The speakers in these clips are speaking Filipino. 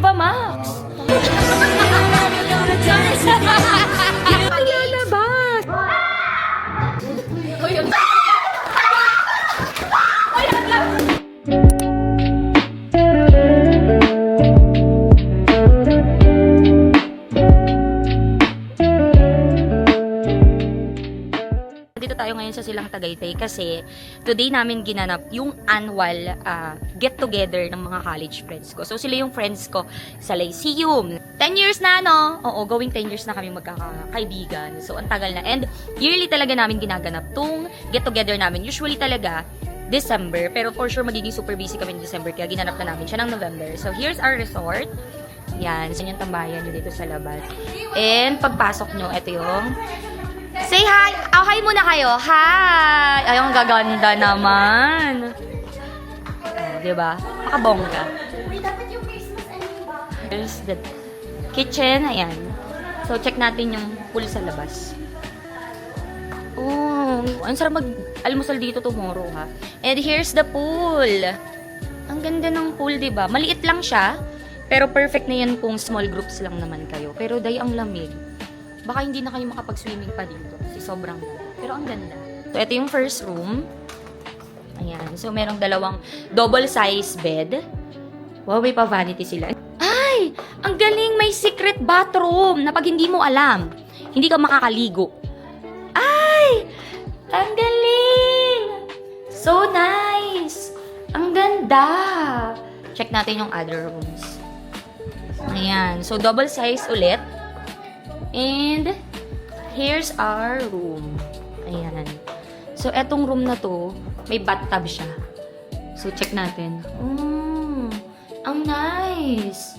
Viva Max! Lalabas! Dito tayo ngayon sa Silang Tagaytay kasi today namin ginanap yung annual get-together ng mga college friends ko. So sila yung friends ko sa Lyceum. 10 years na, no? Oo, going 10 years na kami magkakaibigan. So ang tagal na. And yearly talaga namin ginaganap tong get-together namin. Usually talaga December, pero for sure magiging super busy kami in December kaya ginanap na namin siya ng November. So here's our resort. Yan, so yung tambayan nyo dito sa labas. And pagpasok nyo, ito yung say hi! Oh, hi muna kayo. Hi! Ay, ang gaganda naman. Diba? Makabongga. There's the kitchen. Ayan. So, check natin yung pool sa labas. Oh, ang sarap mag-almusal dito tomorrow, ha? And here's the pool. Ang ganda ng pool, diba? Maliit lang siya. Pero perfect na yan kung small groups lang naman kayo. Pero day ang lamig. Baka hindi na kayo makapag-swimming pa dito. Kasi sobrang ganda. Pero ang ganda. So, ito yung first room. Ayan. So, merong dalawang double size bed. Wow, may pa-vanity sila. Ay! Ang galing! May secret bathroom na pag hindi mo alam, hindi ka makakaligo. Ay! Ang galing! So nice! Ang ganda! Check natin yung other rooms. Ayan. So, double size ulit. And, here's our room. Ayan. So, etong room na to, may bathtub siya. So, check natin. Ang nice!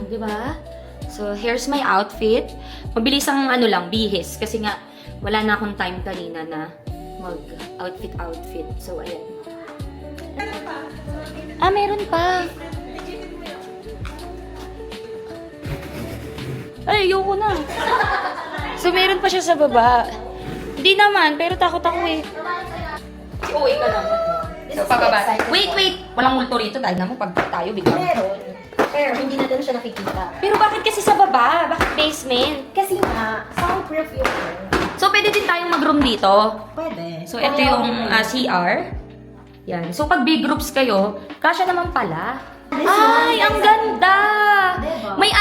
Diba? So, here's my outfit. Mabilis ang bihis. Kasi nga, wala na akong time kanina na mag-outfit. So, ayan. Meron pa. Ay, ayoko na. So, meron pa siya sa baba. Hindi naman, pero takot ako eh. Uwi ka naman. So, pababa. Wait! Walang multo rito dahil naman pag tayo biglang. Meron. Pero hindi na doon siya nakikita. Pero bakit kasi sa baba? Bakit basement? Kasi nga, soundproof yung So, pwede din tayong mag-room dito. Pwede. So, ito yung CR. Yan. So, pag big groups kayo, kasya naman pala. Ay, ang ganda! Diba? May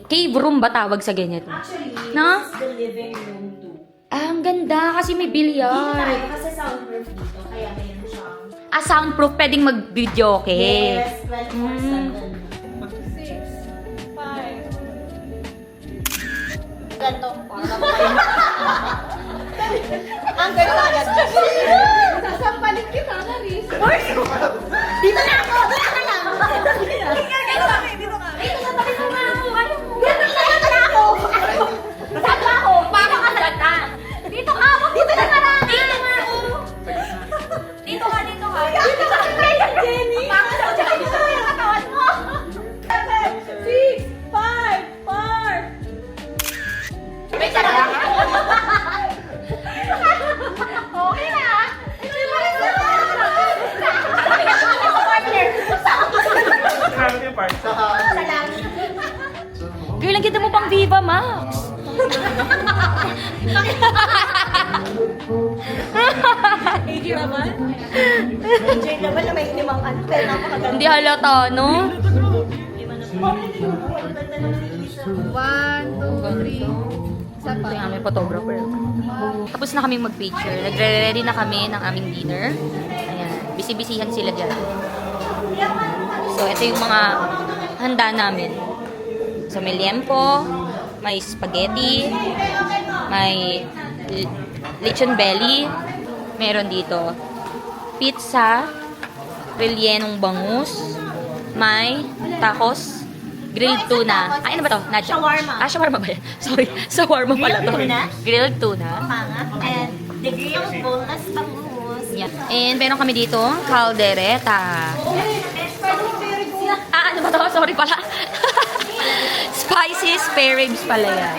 cave room ba tawag sa ganyan? Actually, No? this is the living room too. Ang ganda kasi may Dito tayo bilyar. kasi soundproof dito. Kaya mayroon siyang... Soundproof, pwedeng mag-video, okay? Yes, 24/7. Ganto. Ang ganda. Sasampalin kita, Maris. Dito na ako! Dito na lang! Dito kami, dito kami. Dito na tabi ko nga ako! Dito na ako! Saan ba ako? Paano ka nagata? Dito ka ako! Dito na ka lang! Dito nga ako! Dito ka! Dito ka! Jenny! Bakit ako dyan? Dito ka yung katawan mo! 6, 5, 4. May talaga? Okay na! Girl, ang ganda mo pang Viva Max. AJ naman? AJ naman na may limang ano, pero napakaganda. Hindi halata, no? 1, 2, 3. Isa Ito pa. yung aming photographer. Tapos na kami mag-picture. Nagre-ready na kami ng aming dinner. Ayan. Bisi-bisihan sila dyan. So, ito yung mga handa namin. So, may liempo, may spaghetti, may lechon belly, meron dito pizza, rellenong bangus, may tacos, grilled tuna. Ay, ano ba to? Nacho. Shawarma. Shawarma ba yan? Sorry, shawarma pala to. Grilled tuna? Grilled tuna. Pangat. And the grilled boneless bangus. Yan. And meron kami dito, caldereta. Ano ba to? Sorry pala. Spicy spare ribs pala yan.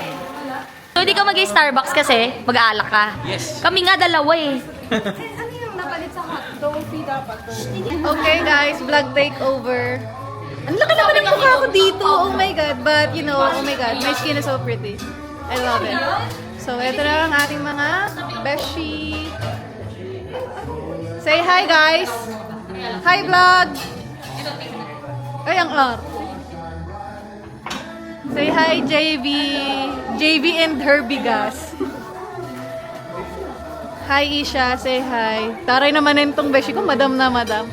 So, hindi ka mag-Starbucks kasi mag-aalak ka. Yes. Kami nga dalawa eh. Ano yung napalit sa hotdog? Dapat. Okay guys, vlog takeover. Ang laki naman ng mukha ko dito. Oh my God. But, you know, oh my God. My skin is so pretty. I love it. So, ito na ang ating mga beshi. Say hi, guys. Hi, vlog. Ay, ang art. Say hi, JV. JV and her bigas. Hi, Isha. Say hi. Taray naman itong beshi ko. Madam na madam.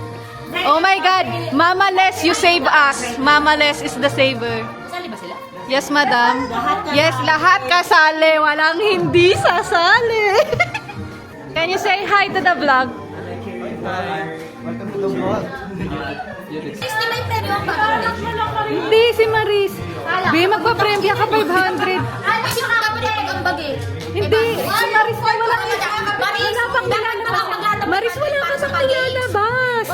Oh my God. Mama Les, you save us. Mama Les is the saver. Sali ba sila? Yes, madam. Yes, lahat kasali. Walang hindi sasali. Can you say hi to the vlog? Welcome to the vlog. Hindi, si Maris. Be, magpa-premya ka 500. Hindi, si Maris na wala pang nilalabas. Maris, wala ka sa nilalabas.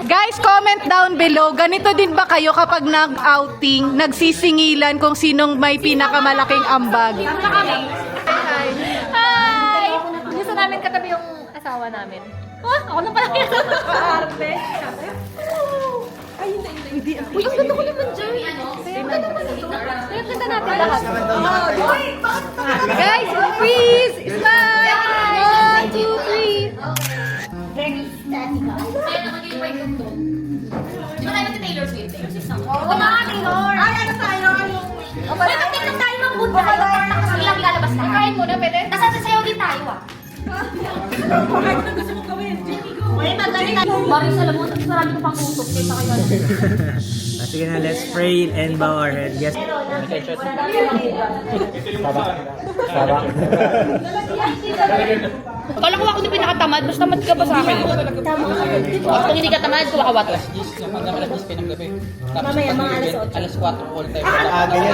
Guys, comment down below. Ganito din ba kayo kapag nag-outing, nagsisingilan kung sinong may pinakamalaking ambag? Hi! Gusto namin katabi yung asawa namin. Oh, ako na pala kaya. Arte. Ay, hindi. Uy, ang ganda ko naman dyan. Kaya ganda naman ito. Kaya ganda natin lahat. Guys, please, smile! 1, 2, 3. Kaya nakag-invite yung doon. Di ba tayo mag-Taylor Swift? Taylor Swift song. Oo, mga Taylor. Ay, ano tayo? Uy, mag-tiktok tayo mag-good tayo. Tapos ilang lalabas tayo. Kain muna, pwede? Tapos sasayaw din tayo ah. Uy, madali na. Maris, alam mo, sarami ko pang utok. Kaya kayo Sige na, let's pray and bow our head. Yes. Sabak. Kala ko ako na pinakatamad. Basta tamad ka ba sa akin? Kung hindi ka tamad, kuha ka wato. Mamaya, mga alas 8. Ganyan.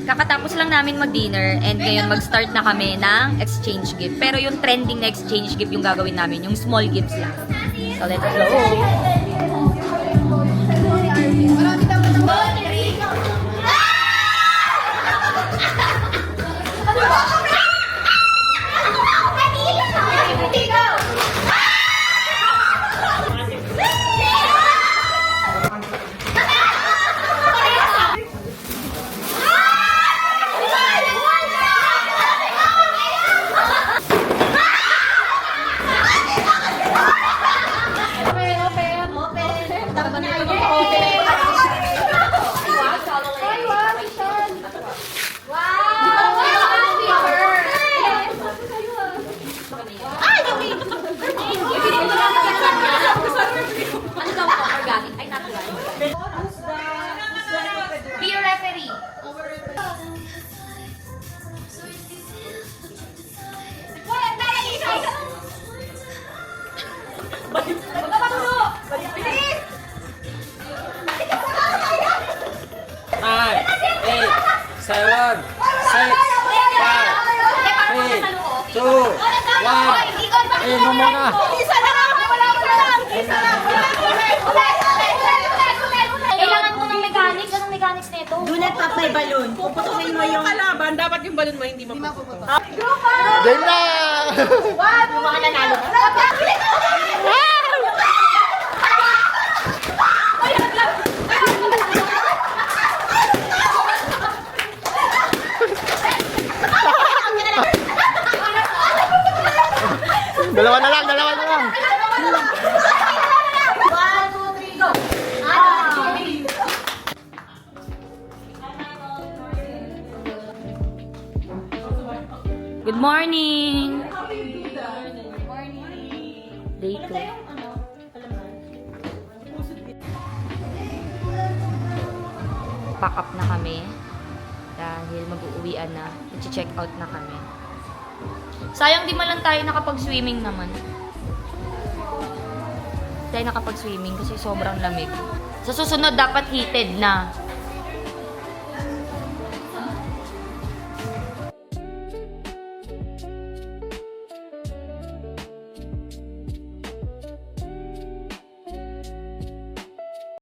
Kakatapos lang namin mag-dinner and ngayon mag-start na kami ng exchange gift. Pero yung trending na exchange gift yung gagawin namin, yung small gifts lang. So let's go. Be a referee. Nine, 8, 7, 6, 5, 3, 2, 1. Eh, mo muna. Isa lang! Wala ko lang! Isa lang! Kailangan mo ng mechanics. Anong mechanics na ito? Do not pop my balloon. Puputukin mo yung... Kalaban, dapat yung balon mo hindi mapuputo. Game na! Yung mga nanalo. Dalawa na lang, dalawa na lang. 1, 2, 3, go! Good morning! Day 2. Pack up na kami dahil mag-uuwian na. I-check out na kami. Sayang di man lang tayo nakapag-swimming naman. Tayo nakapag-swimming kasi sobrang lamig. Sa susunod dapat heated na.